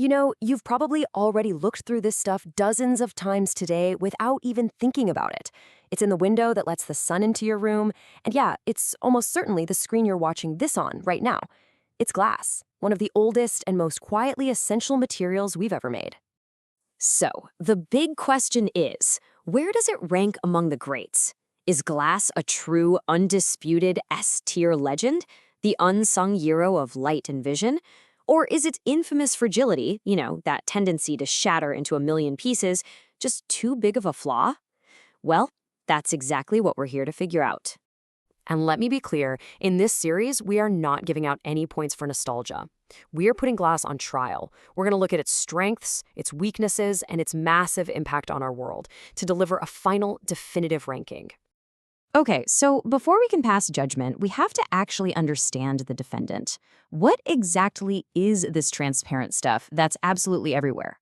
You know, you've probably already looked through this stuff dozens of times today without even thinking about it. It's in the window that lets the sun into your room, and yeah, it's almost certainly the screen you're watching this on right now. It's glass, one of the oldest and most quietly essential materials we've ever made. So, the big question is, where does it rank among the greats? Is glass a true, undisputed S-tier legend, the unsung hero of light and vision? Or is its infamous fragility, that tendency to shatter into a million pieces, just too big of a flaw? Well, that's exactly what we're here to figure out. And let me be clear, in this series, we are not giving out any points for nostalgia. We are putting glass on trial. We're going to look at its strengths, its weaknesses, and its massive impact on our world to deliver a final, definitive ranking. Okay, so before we can pass judgment, we have to actually understand the defendant. What exactly is this transparent stuff that's absolutely everywhere?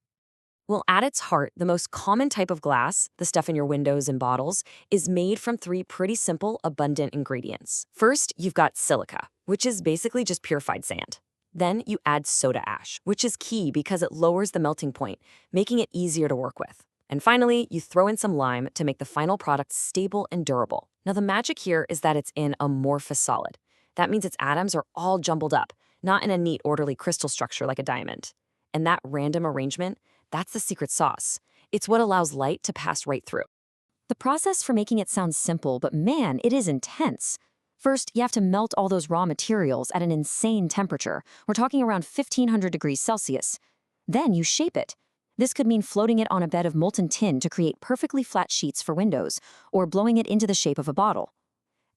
Well, at its heart, the most common type of glass, the stuff in your windows and bottles, is made from three pretty simple, abundant ingredients. First, you've got silica, which is basically just purified sand. Then you add soda ash, which is key because it lowers the melting point, making it easier to work with. And finally, you throw in some lime to make the final product stable and durable. Now, the magic here is that it's in amorphous solid. That means its atoms are all jumbled up, not in a neat, orderly crystal structure like a diamond. And that random arrangement, that's the secret sauce. It's what allows light to pass right through. The process for making it sounds simple, but man, it is intense. First, you have to melt all those raw materials at an insane temperature. We're talking around 1500 degrees Celsius. Then you shape it. This could mean floating it on a bed of molten tin to create perfectly flat sheets for windows, or blowing it into the shape of a bottle.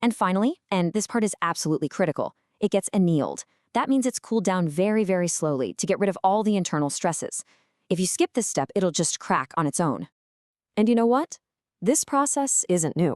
And finally, and this part is absolutely critical, it gets annealed. That means it's cooled down very, very slowly to get rid of all the internal stresses. If you skip this step, it'll just crack on its own. And you know what? This process isn't new.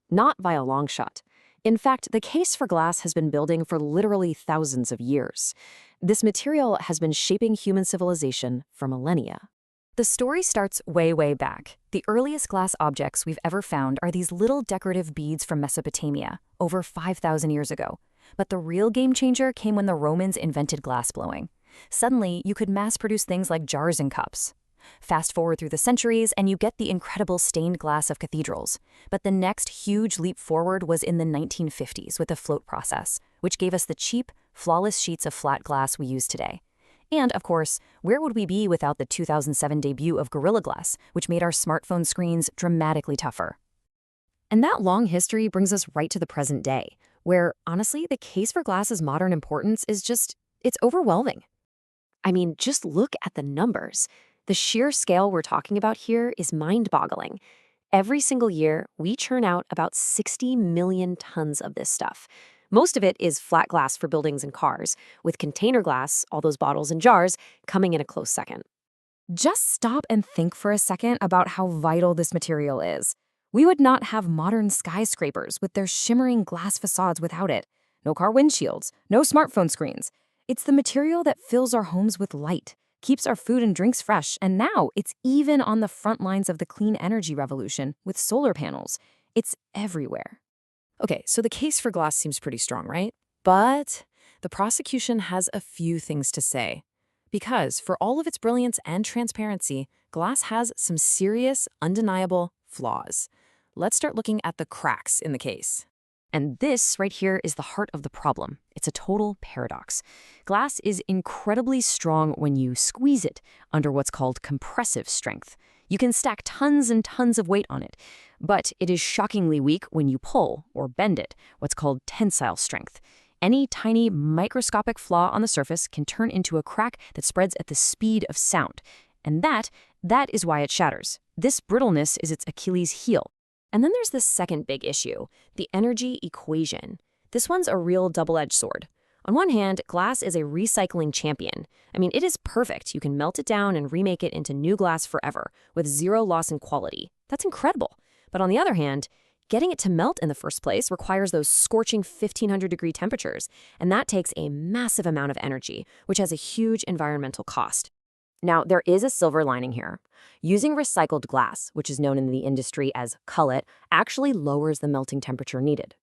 Not by a long shot. In fact, the case for glass has been building for literally thousands of years. This material has been shaping human civilization for millennia. The story starts way, way back. The earliest glass objects we've ever found are these little decorative beads from Mesopotamia, over 5,000 years ago. But the real game changer came when the Romans invented glassblowing. Suddenly, you could mass-produce things like jars and cups. Fast forward through the centuries, and you get the incredible stained glass of cathedrals. But the next huge leap forward was in the 1950s with the float process, which gave us the cheap, flawless sheets of flat glass we use today. And, of course, where would we be without the 2007 debut of Gorilla Glass, which made our smartphone screens dramatically tougher? And that long history brings us right to the present day, where, honestly, the case for glass's modern importance is it's overwhelming. I mean, just look at the numbers. The sheer scale we're talking about here is mind-boggling. Every single year, we churn out about 60 million tons of this stuff. Most of it is flat glass for buildings and cars, with container glass, all those bottles and jars, coming in a close second. Just stop and think for a second about how vital this material is. We would not have modern skyscrapers with their shimmering glass facades without it. No car windshields, no smartphone screens. It's the material that fills our homes with light, keeps our food and drinks fresh, and now it's even on the front lines of the clean energy revolution with solar panels. It's everywhere. Okay, so the case for glass seems pretty strong, right? But the prosecution has a few things to say. Because for all of its brilliance and transparency, glass has some serious, undeniable flaws. Let's start looking at the cracks in the case. And this right here is the heart of the problem. It's a total paradox. Glass is incredibly strong when you squeeze it under what's called compressive strength. You can stack tons and tons of weight on it, but it is shockingly weak when you pull or bend it, what's called tensile strength. Any tiny microscopic flaw on the surface can turn into a crack that spreads at the speed of sound. And that is why it shatters. This brittleness is its Achilles heel. And then there's this second big issue, the energy equation. This one's a real double-edged sword. On one hand, glass is a recycling champion. I mean, it is perfect. You can melt it down and remake it into new glass forever, with zero loss in quality. That's incredible. But on the other hand, getting it to melt in the first place requires those scorching 1500-degree temperatures, and that takes a massive amount of energy, which has a huge environmental cost. Now, there is a silver lining here. Using recycled glass, which is known in the industry as cullet, actually lowers the melting temperature needed.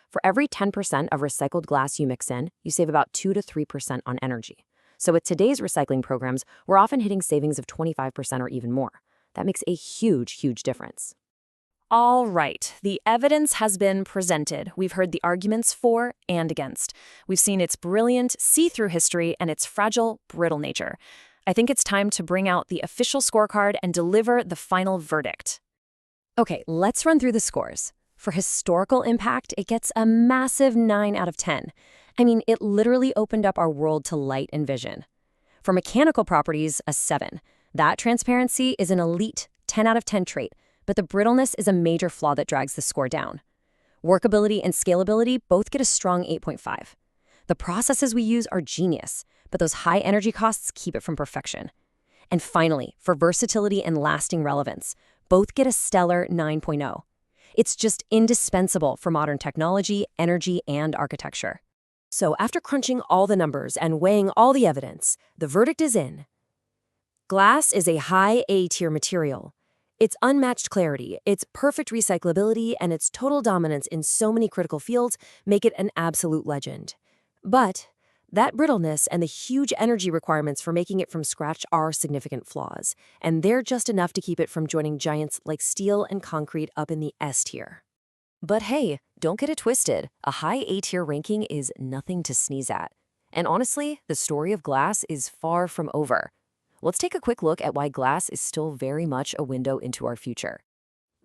For every 10% of recycled glass you mix in, you save about 2 to 3% on energy. So with today's recycling programs, we're often hitting savings of 25% or even more. That makes a huge, huge difference. All right, the evidence has been presented. We've heard the arguments for and against. We've seen its brilliant, see-through history and its fragile, brittle nature. I think it's time to bring out the official scorecard and deliver the final verdict. Okay, let's run through the scores. For historical impact, it gets a massive 9 out of 10. I mean, it literally opened up our world to light and vision. For mechanical properties, a 7. That transparency is an elite 10 out of 10 trait, but the brittleness is a major flaw that drags the score down. Workability and scalability both get a strong 8.5. The processes we use are genius, but those high energy costs keep it from perfection. And finally, for versatility and lasting relevance, both get a stellar 9.0. It's just indispensable for modern technology, energy, and architecture. So after crunching all the numbers and weighing all the evidence, the verdict is in. Glass is a high A-tier material. Its unmatched clarity, its perfect recyclability, and its total dominance in so many critical fields make it an absolute legend. But that brittleness and the huge energy requirements for making it from scratch are significant flaws, and they're just enough to keep it from joining giants like steel and concrete up in the S tier. But hey, don't get it twisted. A high A-tier ranking is nothing to sneeze at. And honestly, the story of glass is far from over. Let's take a quick look at why glass is still very much a window into our future.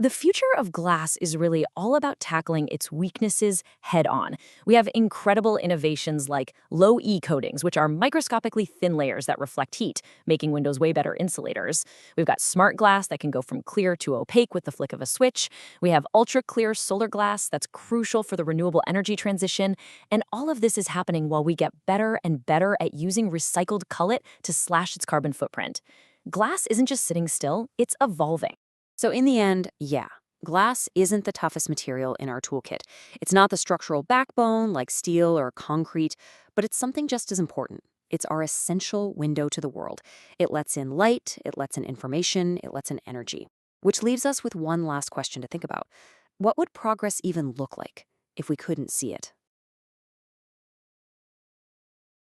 The future of glass is really all about tackling its weaknesses head-on. We have incredible innovations like low-E coatings, which are microscopically thin layers that reflect heat, making windows way better insulators. We've got smart glass that can go from clear to opaque with the flick of a switch. We have ultra-clear solar glass that's crucial for the renewable energy transition. And all of this is happening while we get better and better at using recycled cullet to slash its carbon footprint. Glass isn't just sitting still, it's evolving. So in the end, yeah, glass isn't the toughest material in our toolkit. It's not the structural backbone like steel or concrete, but it's something just as important. It's our essential window to the world. It lets in light, it lets in information, it lets in energy. Which leaves us with one last question to think about. What would progress even look like if we couldn't see it?